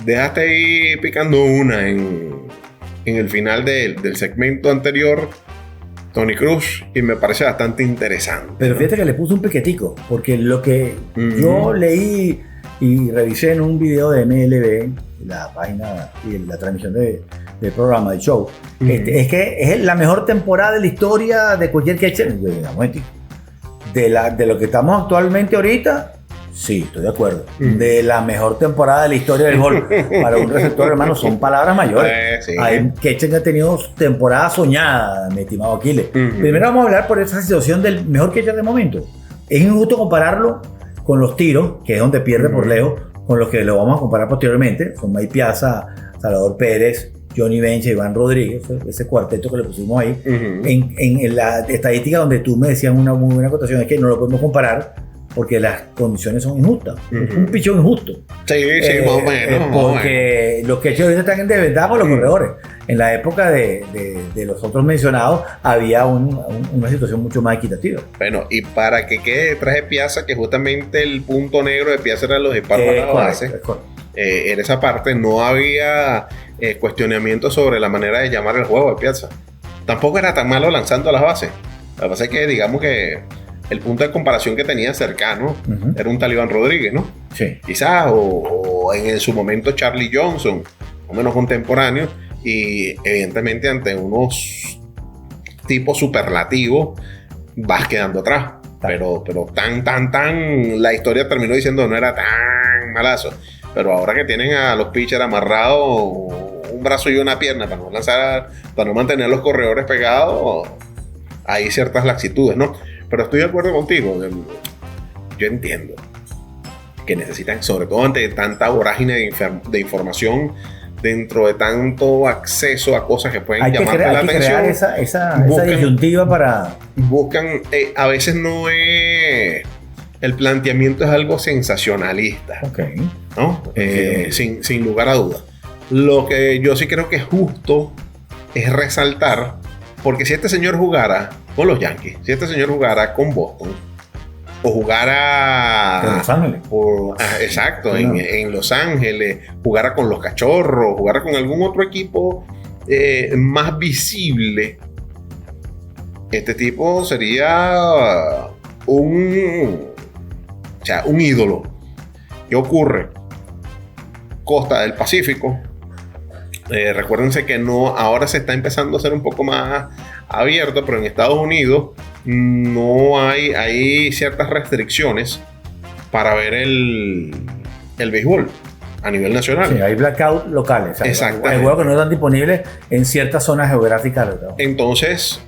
dejaste ahí picando una en el final del segmento anterior, Tony Cruz, y me parece bastante interesante. Pero fíjate que le puse un piquetico, porque lo que yo leí y revisé en un video de MLB, la página y la transmisión del programa, del show, es que es la mejor temporada de la historia de cualquier catcher. De lo que estamos actualmente ahorita, sí, estoy de acuerdo. De la mejor temporada de la historia del gol para un receptor, hermano, son palabras mayores. Sí. Hay catcher que ha tenido temporada soñada, mi estimado Aquiles. Primero vamos a hablar por esa situación del mejor catcher de momento. Es injusto compararlo con los tiros, que es donde pierde por lejos, con los que lo vamos a comparar posteriormente. Son Mike Piazza, Salvador Pérez, Johnny Bench, Iván Rodríguez, ese cuarteto que le pusimos ahí. En la estadística donde tú me decías una muy buena acotación, es que no lo podemos comparar porque las condiciones son injustas. Es un pichón injusto. Sí, más o menos. Porque los que ahorita están en desventaja con los corredores. En la época de los otros mencionados había una situación mucho más equitativa. Bueno, y para que quede detrás de Piazza, que justamente el punto negro de Piazza era los disparos a la base, en esa parte no había cuestionamiento sobre la manera de llamar el juego de Piazza. Tampoco era tan malo lanzando a las bases. Lo que pasa es que digamos que el punto de comparación que tenía cercano era un Talibán Rodríguez, ¿no? Sí. Quizás, o en su momento Charlie Johnson, o menos contemporáneo, y evidentemente ante unos tipos superlativos vas quedando atrás. Pero la historia terminó diciendo no era tan malazo. Pero ahora que tienen a los pitchers amarrados un brazo y una pierna para no lanzar, para no mantener los corredores pegados, hay ciertas laxitudes, ¿no? Pero estoy de acuerdo contigo. Yo entiendo que necesitan, sobre todo ante tanta vorágine de información, dentro de tanto acceso a cosas que pueden llamar la atención. Hay que crear esa disyuntiva para... Buscan, a veces no es... El planteamiento es algo sensacionalista, ¿no? Sin lugar a dudas. Lo que yo sí creo que es justo es resaltar, porque si este señor jugara con los Yankees, si este señor jugara con Boston, o jugara en Los Ángeles, exacto, en Los Ángeles, jugara con los Cachorros, jugara con algún otro equipo más visible, este tipo sería un ídolo. ¿Qué ocurre? Costa del Pacífico. Recuérdense que ahora se está empezando a hacer un poco más abierto, pero en Estados Unidos no hay ciertas restricciones para ver el béisbol a nivel nacional. Sí, hay blackout locales. Exactamente. Hay juegos que no están disponibles en ciertas zonas geográficas. Entonces,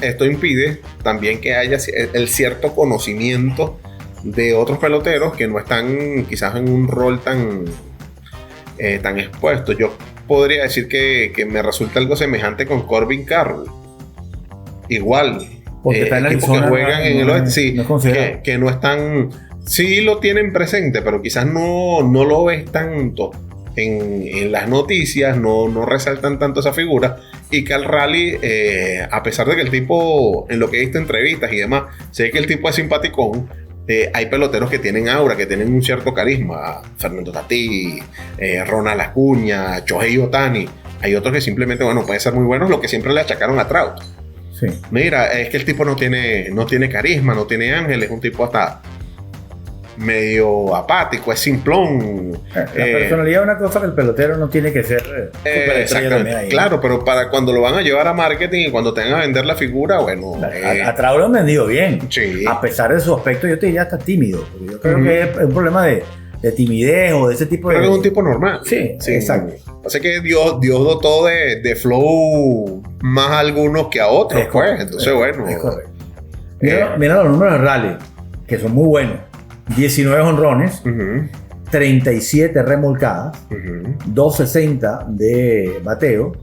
esto impide también que haya el cierto conocimiento de otros peloteros que no están quizás en un rol tan expuesto. Yo podría decir que me resulta algo semejante con Corbin Carroll. Igual, porque está en la equipos que juegan en el oeste, sí, que no están, sí lo tienen presente, pero quizás no lo ves tanto en las noticias, no resaltan tanto esa figura. Y Cal Raleigh, a pesar de que el tipo, en lo que he visto entrevistas y demás, sé que el tipo es simpaticón, hay peloteros que tienen aura, que tienen un cierto carisma. Fernando Tatís, Ronald Acuña, Shohei Ohtani. Hay otros que simplemente, pueden ser muy buenos, lo que siempre le achacaron a Trout. Sí. Mira, es que el tipo no tiene carisma, no tiene ángel, es un tipo hasta medio apático, es simplón. La personalidad es una cosa que el pelotero no tiene que ser exactamente, claro, pero para cuando lo van a llevar a marketing y cuando tengan a vender la figura, a Trout lo han vendido bien. Sí. A pesar de su aspecto, yo te diría hasta tímido, porque yo creo que es un problema de timidez o de ese tipo pero es un tipo normal. Sí, exacto. Así que Dios dotó de flow más a algunos que a otros, es correcto, entonces es correcto. Mira los números de Raleigh, que son muy buenos. 19 jonrones, 37 remolcadas, 260 de bateo,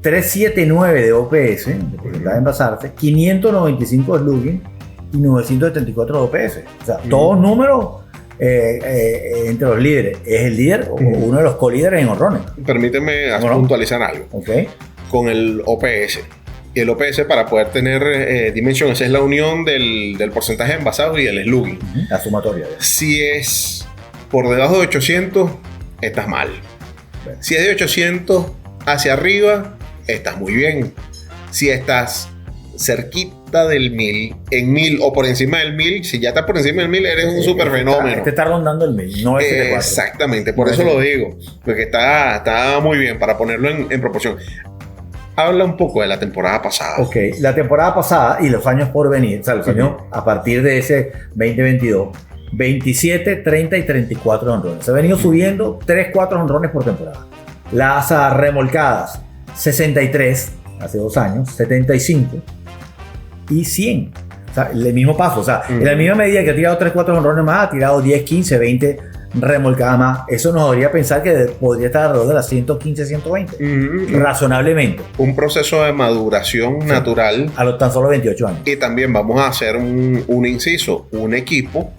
379 de OPS, de porcentaje de envasarse, 595 de slugging y 974 de OPS. O sea, todos números entre los líderes. Es el líder o uno de los colíderes en jonrones. Permíteme puntualizar algo. Con el OPS. Y el OPS, para poder tener dimensión, esa es la unión del porcentaje de envasados y del slugging. La sumatoria. Si es por debajo de 800, estás mal. Si es de 800 hacia arriba, estás muy bien. Si estás cerquita del 1000, en 1000 o por encima del 1000, si ya estás por encima del 1000, eres un super fenómeno. Este está rondando el 1000, no es 74. Exactamente, por eso lo digo, porque está muy bien para ponerlo en proporción. Habla un poco de la temporada pasada. Ok, la temporada pasada y los años por venir, o sea, los años a partir de ese 2022, 27, 30 y 34 honrones. Se ha venido subiendo 3, 4 honrones por temporada. Las remolcadas, 63 hace 2 años, 75 y 100. O sea, el mismo paso. O sea, en la misma medida que ha tirado 3, 4 honrones más, ha tirado 10, 15, 20 remolcadas más. Eso nos debería pensar que podría estar alrededor de las 115, 120. Razonablemente. Un proceso de maduración natural. A los tan solo 28 años. Y también vamos a hacer un inciso. Un equipo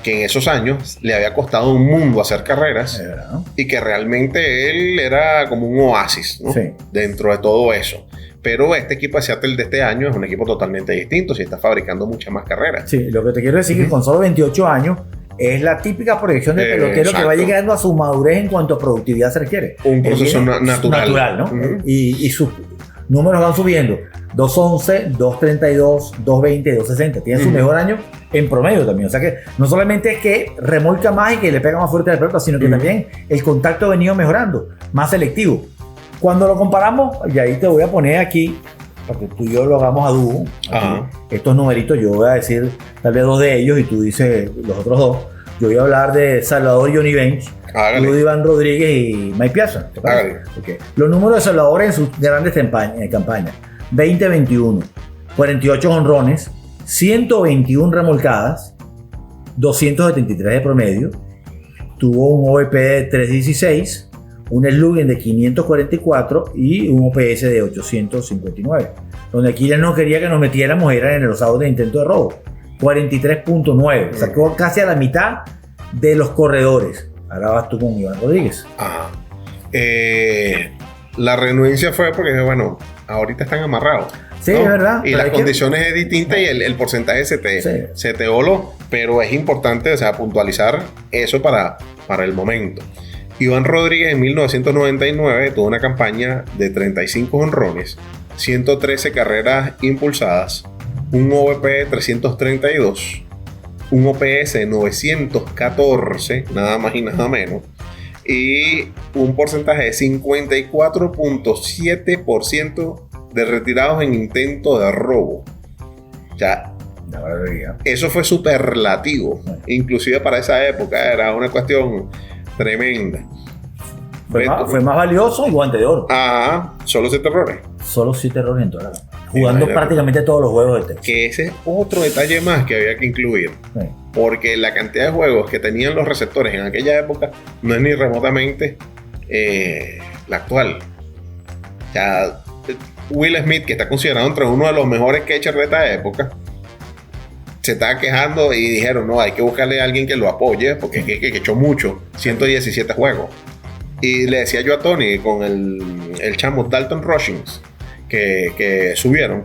que en esos años le había costado un mundo hacer carreras, ¿no? Y que realmente él era como un oasis, ¿no? Sí. Dentro de todo eso. Pero este equipo de Seattle de este año es un equipo totalmente distinto, si está fabricando muchas más carreras. Sí, lo que te quiero decir es que con solo 28 años es la típica proyección del pelotero que va llegando a su madurez en cuanto a productividad se requiere. Un proceso natural. ¿no? Y sus números van subiendo. 211, 232, 220, 260. Tiene su mejor año en promedio también. O sea que no solamente es que remolca más y que le pega más fuerte a la pelota, sino que también el contacto ha venido mejorando, más selectivo. Cuando lo comparamos, y ahí te voy a poner aquí, para que tú y yo lo hagamos a dúo, estos numeritos, yo voy a decir tal vez 2 de ellos y tú dices los otros 2. Yo voy a hablar de Salvador Johnny Bench, Iván Rodríguez y Mike Piazza. Okay. Los números de Salvador en sus grandes campañas: 20-21, 48 honrones, 121 remolcadas, 273 de promedio, tuvo un OVP de 316, un slugging de 544 y un OPS de 859. Donde aquí no quería que nos metiéramos era en los outs de intento de robo, 43.9, sacó casi a la mitad de los corredores. Ahora vas tú con Iván Rodríguez. La renuencia fue porque, bueno, ahorita están amarrados. Sí, ¿no? Es verdad. Y las condiciones es distinta y el porcentaje se te voló, pero es importante, o sea, puntualizar eso para el momento. Iván Rodríguez en 1999 tuvo una campaña de 35 honrones, 113 carreras impulsadas, un OVP de 332, un OPS de 914, nada más y nada menos, y un porcentaje de 54.7% de retirados en intento de robo. Ya, eso fue superlativo, inclusive para esa época era una cuestión tremenda. Fue más valioso y guante de oro. Solo 7 errores. Solo 7 errores en toda la campaña. Jugando prácticamente todos los juegos de Texas. Que ese es otro detalle más que había que incluir. Sí. Porque la cantidad de juegos que tenían los receptores en aquella época no es ni remotamente la actual. O sea, Will Smith, que está considerado entre uno de los mejores catchers de esta época, se estaba quejando y dijeron, no, hay que buscarle a alguien que lo apoye porque que echó mucho, 117 juegos. Y le decía yo a Tony con el chamo Dalton Rushings que subieron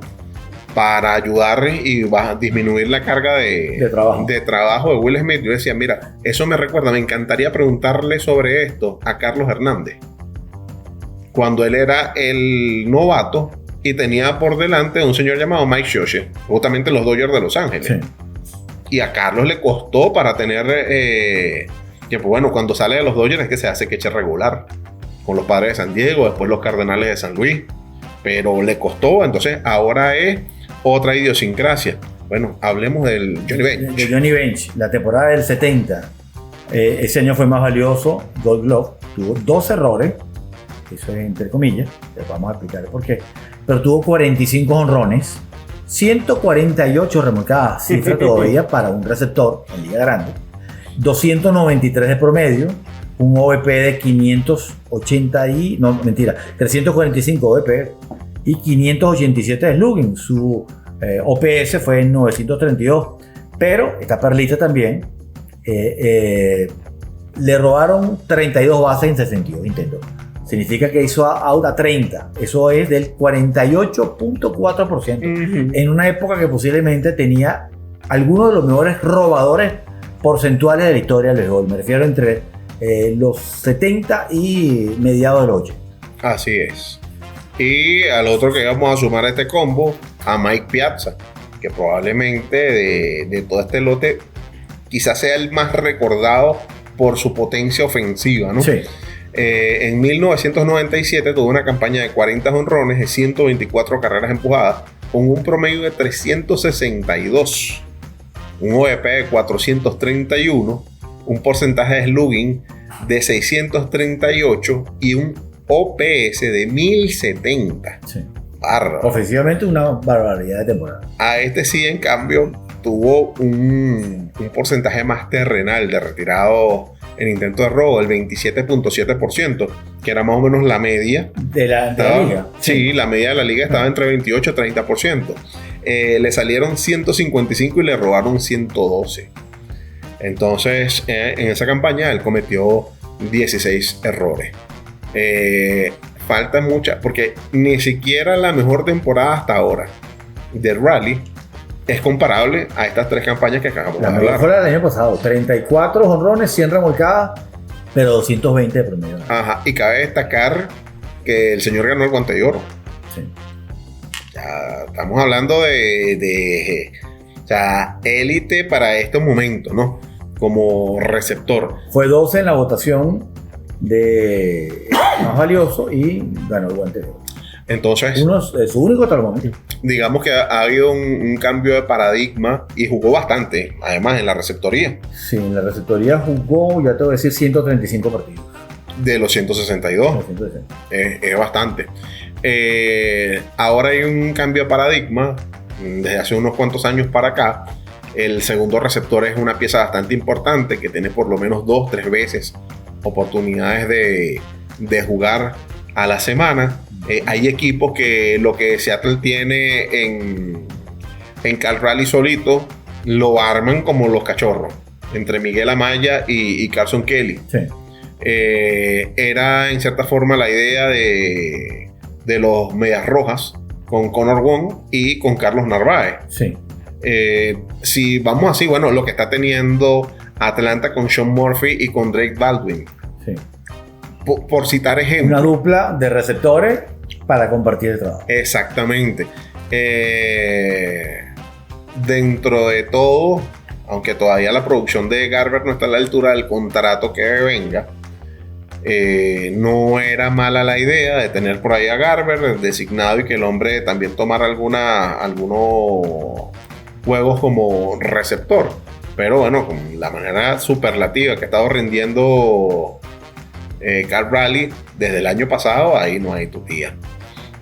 para ayudar y disminuir la carga de trabajo de Will Smith. Yo decía, mira, eso me recuerda, me encantaría preguntarle sobre esto a Carlos Hernández cuando él era el novato y tenía por delante un señor llamado Mike Scioscia, justamente los Dodgers de Los Ángeles. Sí. Y a Carlos le costó para tener que, pues bueno, cuando sale de los Dodgers es que se hace catcher regular con los Padres de San Diego, después los Cardenales de San Luis, pero le costó. Entonces ahora es otra idiosincrasia. Bueno, hablemos del Johnny Bench. De Johnny Bench, la temporada del 70, ese año fue más valioso. Gold Glove tuvo 2 errores, eso es entre comillas, les vamos a explicar por qué, pero tuvo 45 honrones, 148 remolcadas, cifra todavía para un receptor en liga grande, 293 de promedio, un OVP de 345 OVP y 587 de slugging. Su OPS fue en 932, pero esta perlita también le robaron 32 bases en 62 intentos. Significa que hizo out a 30. Eso es del 48.4%. En una época que posiblemente tenía algunos de los mejores robadores porcentuales de la historia del béisbol. Me refiero entre los 70 y mediados del 8. Así es. Y al otro que vamos a sumar a este combo, a Mike Piazza, que probablemente de todo este lote quizás sea el más recordado por su potencia ofensiva, ¿no? Sí. En 1997 tuvo una campaña de 40 jonrones y 124 carreras empujadas, con un promedio de 362, un OVP de 431, un porcentaje de slugging de 638 y un OPS de 1070. Sí. Bárbaro. Ofensivamente una barbaridad de temporada. A este sí, en cambio, tuvo un porcentaje más terrenal de retirado en intento de robo, el 27.7%, que era más o menos la media de la liga. Sí, la media de la liga estaba entre 28 y 30%. Le salieron 155 y le robaron 112. Entonces, en esa campaña él cometió 16 errores. Falta mucha, porque ni siquiera la mejor temporada hasta ahora de Rally es comparable a estas tres campañas que acabamos de hablar. La mejor fue la del año pasado, 34 jonrones, 100 remolcadas, pero 220 de promedio. Ajá, y cabe destacar que el señor ganó el Guante de Oro. Sí. Ya estamos hablando de o sea, élite para estos momentos, ¿no? Como receptor. Fue 12 en la votación de más valioso y ganó el Guante de Oro. Entonces, Es su único hasta el momento. digamos que ha habido un cambio de paradigma y jugó bastante, además en la receptoría, Sí, en la receptoría jugó, ya te voy a decir, 135 partidos. de los 162. 160. Es bastante. Ahora hay un cambio de paradigma. Desde hace unos cuantos años para acá, el segundo receptor es una pieza bastante importante que tiene por lo menos 2-3 veces oportunidades de jugar a la semana. Hay equipos que lo que Seattle tiene en Cal Raleigh solito lo arman como los cachorros, entre Miguel Amaya y Carson Kelly. Sí. Era en cierta forma la idea de los Medias Rojas con Connor Wong y con Carlos Narváez. Sí. Si vamos así, bueno, lo que está teniendo Atlanta con Sean Murphy y con Drake Baldwin, Sí. por citar ejemplos. Una dupla de receptores para compartir el trabajo. Exactamente. Dentro de todo, aunque todavía la producción de Garber no está a la altura del contrato que venga, no era mala la idea de tener por ahí a Garber designado y que el hombre también tomara algunos juegos como receptor. Pero bueno, con la manera superlativa que ha estado rindiendo Cal Raleigh desde el año pasado, ahí no hay tutía.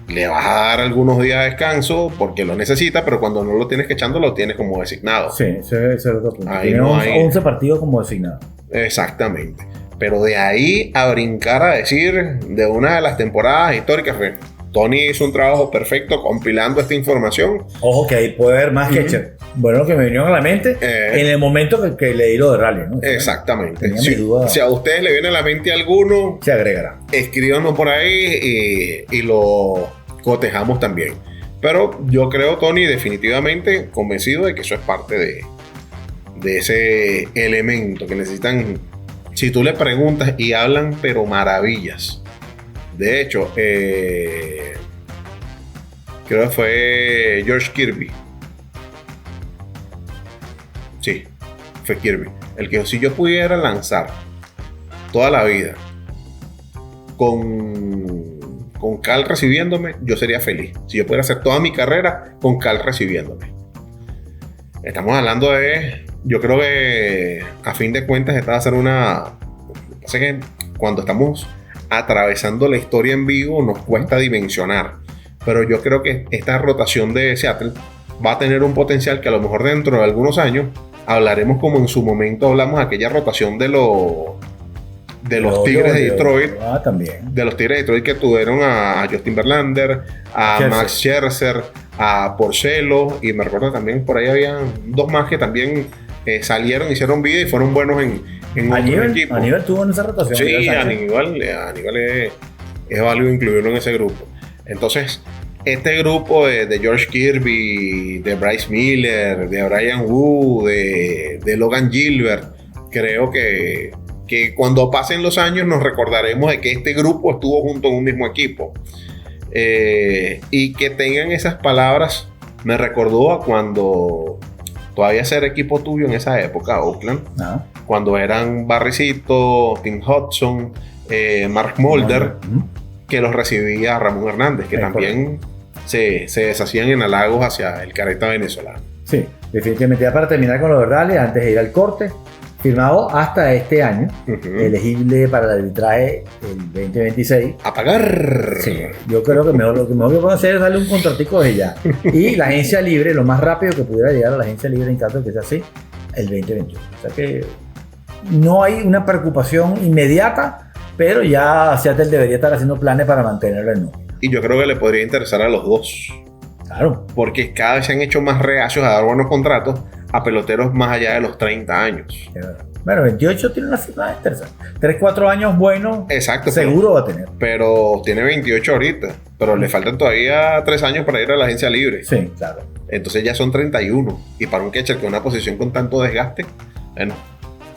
Le vas a dar algunos días de descanso porque lo necesita, pero cuando no lo tienes que echando, lo tienes como designado. Sí, ese es el otro punto. Ahí Tiene no 11 hay- partidos como designado. Exactamente. Pero de ahí a brincar a decir de una de las temporadas históricas, Tony hizo un trabajo perfecto compilando esta información. Ojo que ahí puede haber más Ujú. que bueno, lo que me vinieron a la mente en el momento que leí lo de Raleigh, ¿no? Exactamente. Tenía mi duda. Si a ustedes le viene a la mente alguno, Se agregará. escríbanos por ahí y lo cotejamos también. Pero yo creo, Tony, definitivamente convencido de que eso es parte de ese elemento que necesitan. Si tú le preguntas y hablan, pero maravillas. De hecho, creo que fue George Kirby. Sí, fue Kirby. El que dijo, si yo pudiera lanzar toda la vida con Cal recibiéndome, yo sería feliz. Si yo pudiera hacer toda mi carrera con Cal recibiéndome. Estamos hablando de, yo creo que a fin de cuentas esta va a ser una... Pasa que cuando estamos atravesando la historia en vivo nos cuesta dimensionar. Pero yo creo que esta rotación de Seattle va a tener un potencial que a lo mejor dentro de algunos años hablaremos como en su momento hablamos aquella rotación de los Tigres de Detroit. También. De los Tigres de Detroit que tuvieron a Justin Verlander, a Scherzer. Max Scherzer, a Porcello, y me recuerdo también por ahí había dos más que también salieron, hicieron vida y fueron buenos en otros equipos. Aníbal tuvo en esa rotación. Sí, Aníbal Aníbal es válido incluirlo en ese grupo. Entonces, este grupo de George Kirby, de Bryce Miller, de Brian Wu, de Logan Gilbert, creo que que cuando pasen los años nos recordaremos de que este grupo estuvo junto en un mismo equipo. Y que tengan esas palabras me recordó a cuando todavía ser equipo tuyo en esa época, Oakland, cuando eran Barricito, Tim Hudson, Mark Mulder, que los recibía Ramón Hernández, que también se deshacían en halagos hacia el careta venezolano. Sí, definitivamente. Ya para terminar con los verdades, antes de ir al corte, firmado hasta este año, elegible para el arbitraje el 2026. ¡A pagar! Sí, yo creo que lo que mejor que puedo hacer es darle un contratico de ya. Y la agencia libre, lo más rápido que pudiera llegar a la agencia libre en caso de que sea así, el 2021. O sea que no hay una preocupación inmediata, pero ya Seattle debería estar haciendo planes para mantenerlo en nómina. Y yo creo que le podría interesar a los dos. Claro. Porque cada vez se han hecho más reacios a dar buenos contratos a peloteros más allá de los 30 años. Bueno, 28 tiene una firma de tercera. 3-4 años buenos. Exacto. Seguro va a tener. Pero tiene 28 ahorita. Pero le faltan todavía 3 años para ir a la agencia libre. Sí, claro. Entonces ya son 31. Y para un catcher que una posición con tanto desgaste, bueno,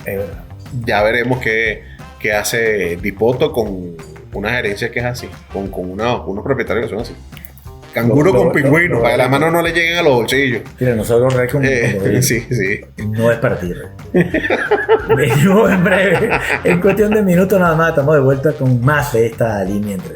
es verdad. Ya veremos qué hace Dipoto con una gerencia que es así. Con unos propietarios que son así. Canguro con pingüino, para que las manos no le lleguen a los bolsillos. Mira, nosotros sí. No es para ti. Venimos en breve. En cuestión de minutos nada más estamos de vuelta con más de esta línea entre